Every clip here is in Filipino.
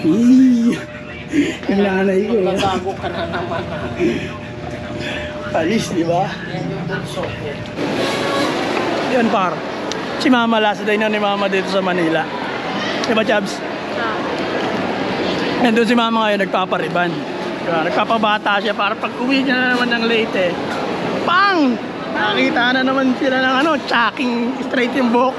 Yung nanay ko. Nagago ka na naman ha. Alis, di ba? Yan yung bunso ko. Yan par. Si Mama, last day na ni Mama dito sa Manila. Di ba, Chabs? Nandun si Mama ngayon, nagpapariban. Diba? Nagpapabata siya para pag uwi niya na naman ng Leyte. Pang! Nakita na naman sila ng ano, tsaking straight yung buhok.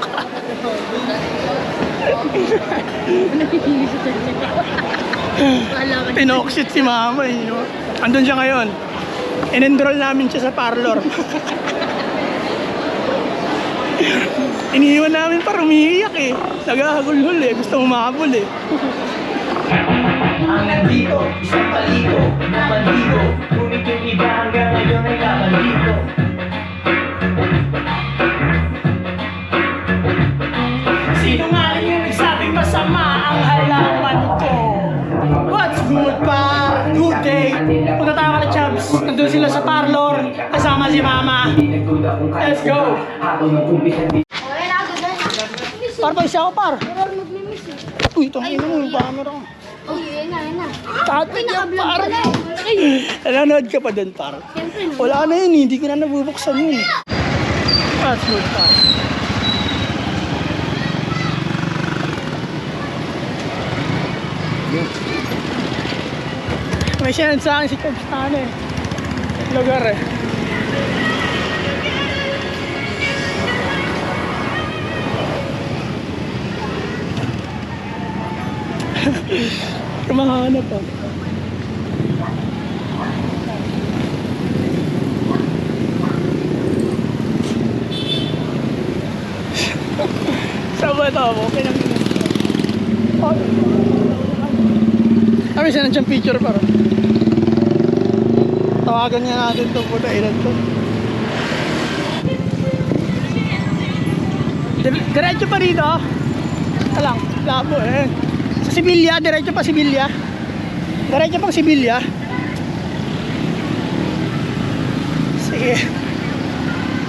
Pinoksit si Mama eh. No? Andun siya ngayon. In-enroll namin siya sa parlor. Iniiwan namin para umiiyak eh. Nagahagulhul eh. Gusto umabol eh. Ang nandito, isang palito, na bandido. Ngunit yung iba hanggang ngayon ay kabandido. Sinungaling yung nagsabing masama ang halaman ko. What's good pa? Good day. Punta tayo ka na Chabs. Nandun sila sa parlor. Kasama si Mama. Let's go. Par pa isa ako par. Uy, itong ino mo yung camera. Tatay niya par. Nanonood ka pa dun par. Wala na yun, hindi ko na nabubuksan yun. What's good par? May sinad sa akin si Chabs na ano eh. Lugar eh. Kumahanap pa. Saan ba ito? Okay lang. Kami siya nandiyan picture para. Tawagan niya natin ito. Puta ilan to. Diretso pa rito. Alang, labo eh. Sa Sibilya, diretso pa Sibilya. Diretso pang Sibilya. Sige.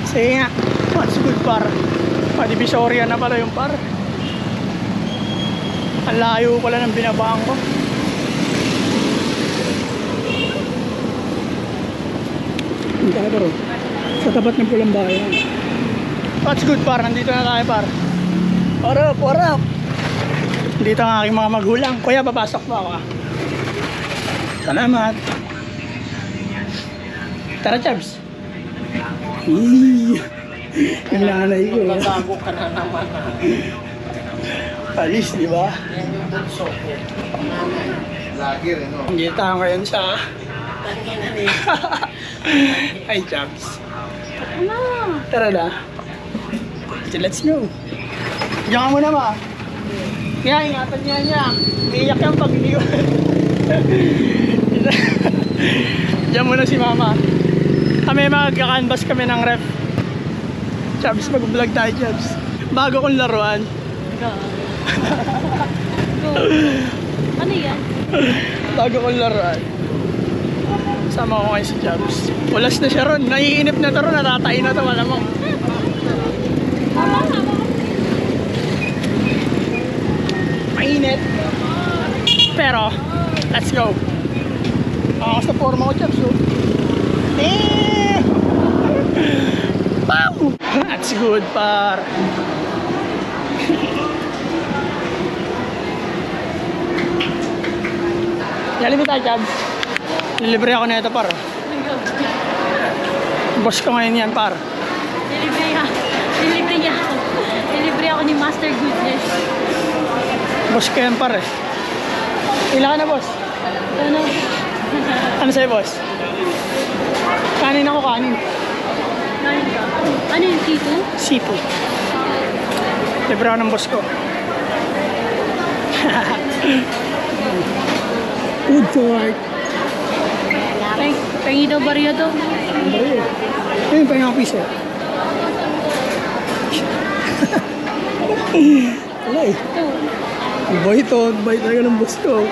Sige nga. What's good par? Divisoria na pala yung par. Ang layo pala ng binabaan ko. Hindi tayo bro. Sa tapat ng Pulang Bayan. What's good par? Nandito na tayo par. What up? Dito ang aking mga magulang. Kuya, papasok po ako. Salamat. Tara, Chabs. Yung nanay ko. Nagago ka na naman ha. Alis, di ba? Yan yung bunso ko. Lagi rin, no? Hindi tayo ngayon sa... Tangina ni. Hi, Chabs. Tara na. So, let's go. Diyan ka muna ba? Kaya ingatan niya. Iiyak yung pag hindi ko. Diyan muna si Mama. Kami magkakanvas kami ng ref. Chabs, mag-vlog tayo, Chabs. Bago kong laruan. Ano yan? Bago kong laruan. Sama ko ngayon si Chabs. Walas na siya ron. Naiinip na to ron. Natatain na to. Malamang. Mainit. Pero, let's go. Ako sa forma ko, Chabs. Wow! That's good, par. Yalimi tayo, Chabs. Nilibre ako na ito, par. Boss ko ngayon yan, par. Delivery niya ako. Delivery ako ni Master Goodness. Boss ko yan, par eh. Ilan ka na, boss? Ano? Ano sa'yo, boss? Kanin ako, kanin. Ano yung T2? Seafood. Libre ako ng boss ko. Food court. Pengi daw barya to. Ayun pa yung piso. Wala eh. Boy ito. Boy talaga ng boss ko.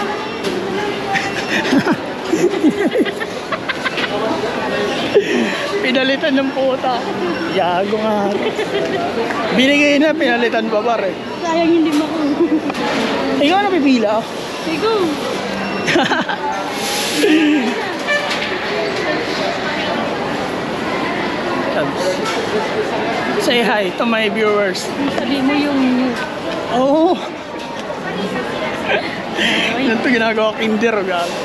Pinalitan ng puta. Yago nga. Binigay na, pinalitan pa pare. Sayang hindi mo. Ikaw na pipila. Okay, go. Say hi to my viewers. Sabi mo yung new. Oo. Ay, Ito ginagawa kinder, gago.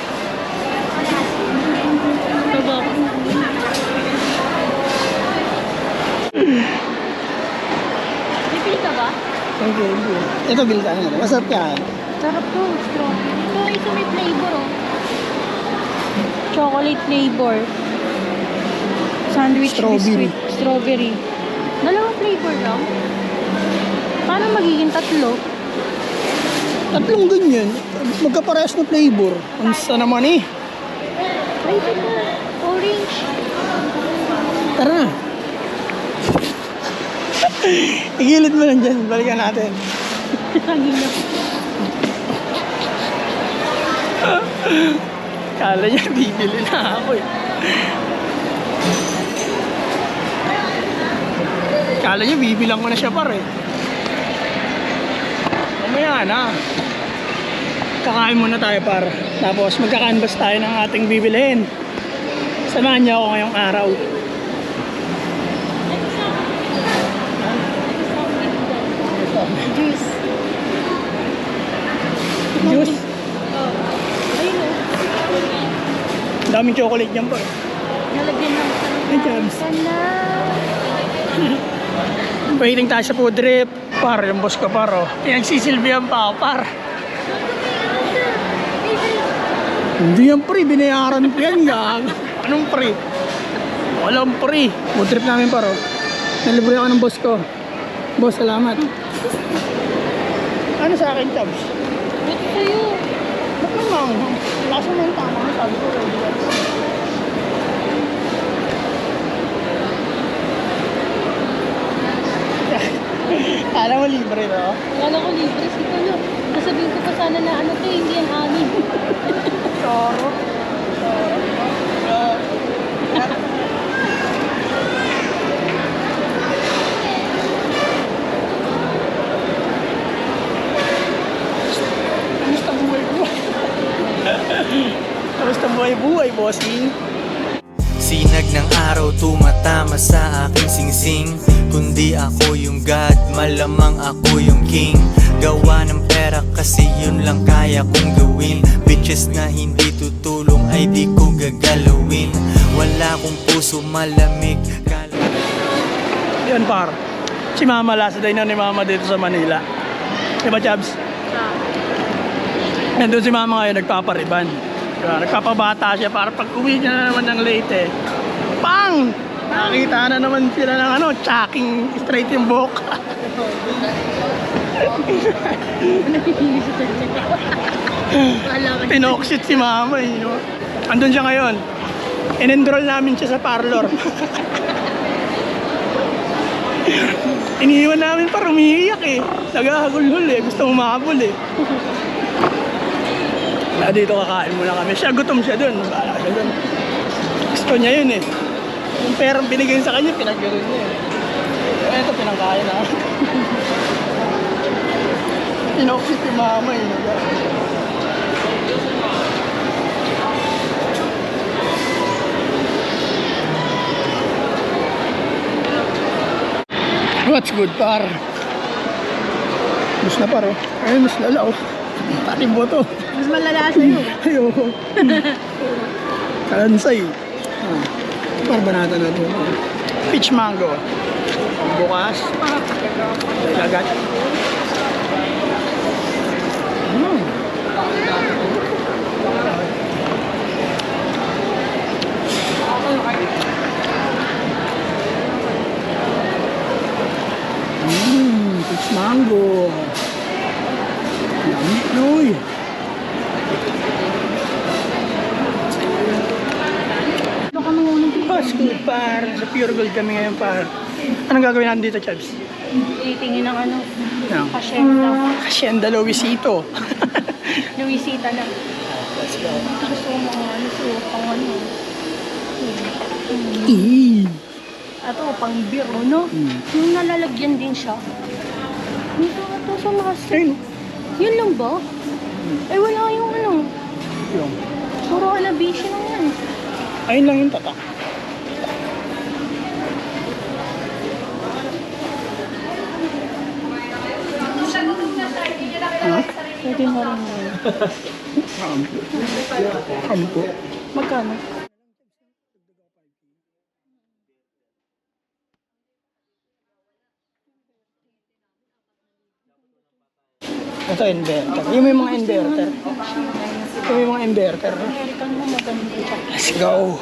ito ba? Bibili ka ba? Okay, good. Ito, bil ka naman. Masarap yan. Sarap to, strawberry. Ito may flavor oh. Chocolate flavor. Sandwich Strawberry. biscuit. Strawberry. Dalawang flavor lang. Paano magiging tatlo? Tatlong ganyan. Magkaparehas na flavor. Ang sa naman eh. Ay, ito. Orange. Tara na. Igilid mo lang dyan. Balikan natin. Kanina. Kala niya, bibili na ako eh. Kala niya, bibilang ko na siya pare. Mamaya na. Kakain muna tayo par. Tapos magka-canvas tayo ng ating bibilihin. Samahan niyo ako ngayong araw. Juice. Juice. Ayun o. Daming chocolate dyan pa. Nalagyan ng Ay, Jabs. sana. Waiting tayo sa food trip. Par, yung boss ko par oh. Pinagsisilbihan pa ako par. Hindi yan pre, binayaran ko yan gago. Anong pre? Walang pre. Food trip namin par oh. Nalibre ako ng boss ko. Boss, salamat. Ano sa akin, Tabs? Ito sa'yo. Ba't naman? Lasa mo yung tama. Sabi ko, ready guys. Kala mo libre to? Akala ko libre si Kulo. Nasabihin ko pa sana na ano to, hindi yan amin. Toro. Kamusta buhay-buhay? Kamusta buhay-buhay, bossing? Sinag ng araw tumatama sa aking singsing. Kundi ako yung God, malamang ako yung king. Gawa ng pera kasi yun lang kaya kong gawin. Bitches na hindi tutulong ay di ko gagalawin. Wala kong puso malamig. Yun par. Si Mama, last day na ni Mama dito sa Manila. Diba, Chabs? Nandun si Mama ngayon, nagpapariban. Diba? Nagpapabata siya para pag uwi niya na naman ng late. Pang! Nakita na naman sila ng ano, tsaking straight yung buhok. Napipili sa check. Wala ka. Pinoksit si Mama eh. No? Andun siya ngayon. In-enroll namin siya sa parlor. Iniiwan namin para umiiyak eh. Nagahagulhul eh. Gusto umabol eh. Dito kakain muna kami. Siya, gutom siya dun. Bahala siya dun. Gusto niya yun eh. Yung perang binigay sa kanya, pinaggalon niya eh. Ito, pinangkain na. Pinoksit si Mama eh. What's good par? Mas na par oh. Ay, mas lala oh. Taking boto. Mas malala sa'yo. Ayoko. Kalansay. Barbanata na ito. Peach mango. Bukas. Lagat. Peach mango. Yummy, Noy. School par. Sa Pure Gold kami ngayon par. Anong gagawin natin dito, Chabs? Titingin ng ano, Yan. pasyenta. Hacienda Luisito. Luisita lang. Let's go. Gusto ko mga ano, so pang ano. Ato, pang beer, no? Yung nalalagyan din siya. Dito, ito sa master. Ayun. Yun lang ba? Eh, wala yung easy lang yan. Ayun lang yung tatak. Pwede mo rin ngayon. Kampo. Magkano? Ito inverter. Yung may mga inverter. Yung may mga inverter. American mo maganda siya. Let's go.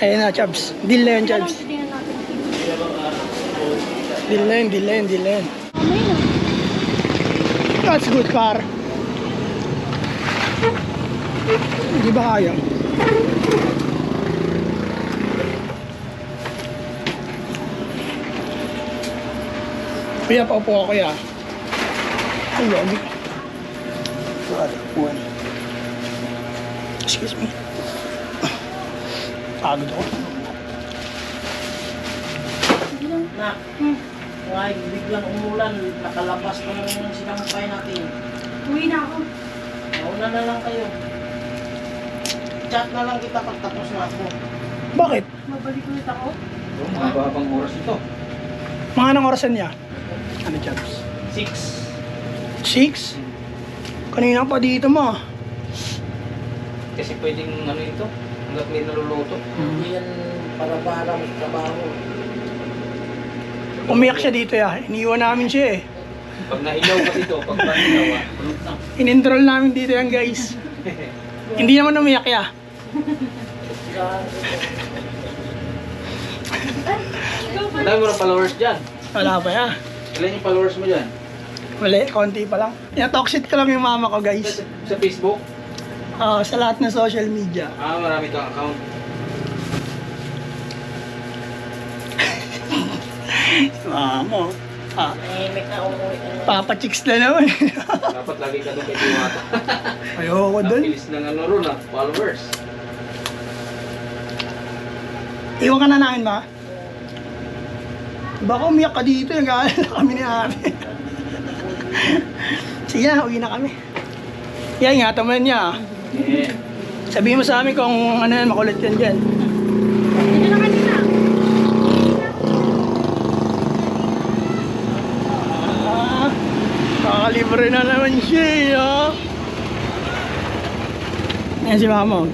Ayun na, Chubbs. Deal na yun, Chubbs. Tingnan natin. Deal na yun, deal na yun, deal na yun. Mamay na. That's good, par. Hindi ba kaya? Kuya, paupo ako, kuya. Ay, lagi. Uwan. Excuse me. Pagod ako. Nak, why biglang umulan, nakalabas pa naman yung sinampay natin. Uwi na ako. Mauna na lang kayo. Chat na lang kita pag tapos na ako. Bakit? Mabalik ulit ako. Mababang oras ito. Mga anong orasan niya? Ano, Chubbs? 6. 6? Kanina pa dito mo. Kasi pwedeng ano ito, hanggat may naluluto. Hindi yan para-parang trabaho. Umiyak siya dito ya. Iniwan namin siya eh. Pag nahilaw ka dito, pag panilaw, tulog na. In-enroll namin dito yan guys. Hindi naman umiyak ya. Ang dami mo ng followers dyan. Wala pa ya. Ilan yung followers mo dyan? Wala, konti pa lang. Ina-talkshit ko lang yung mama ko guys. Sa Facebook? Sa lahat ng social media. Marami kang account. Mama. Tahimik na umuwi. Papa chicks na naman. Dapat lagi ka doon kay Diwata. Ayoko Ang dun. bilis ng ano ron followers. Iwan ka na namin ba? Baka umiyak ka dito. Nag-aalala kami ni ate. Sige na, uwi na kami. Yeah, ingatan mo yan niya. Yeah. Sabihin mo sa amin kung ano yan, makulit yan dyan. Dito na kanina. Kakalibre na naman siya eh, ha? Ayan si mama.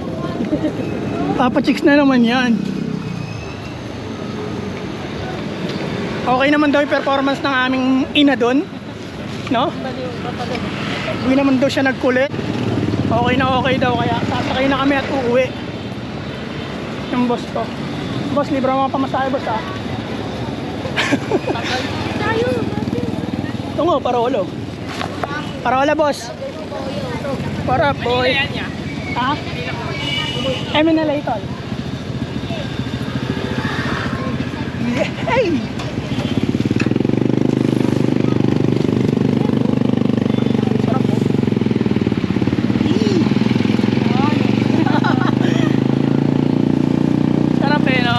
Papa chicks na naman yan. Okay naman daw yung performance ng aming ina doon. No? Hindi naman daw siya nagkulit. Okay na okay daw, kaya sasakay na kami at uuwi. Yung boss ko. Boss, libre mo pamasahe, boss, ha? Tayo. Ito nga, parolo. Parola, boss. Para, boy. Ha? Eminale ito. Hey! Sarap po. Sarap eh, no?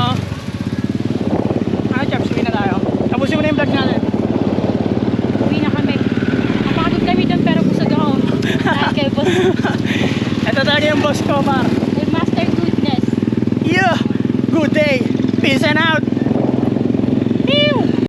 Chaps, uwi na tayo. Tapusin mo na yung vlog natin. Uwi na kami. Napakagod kami doon pero busog ako. Dahil kay boss. Ito talaga yung boss ko, par. With master goodness. Yeah! Good day! Peace and out!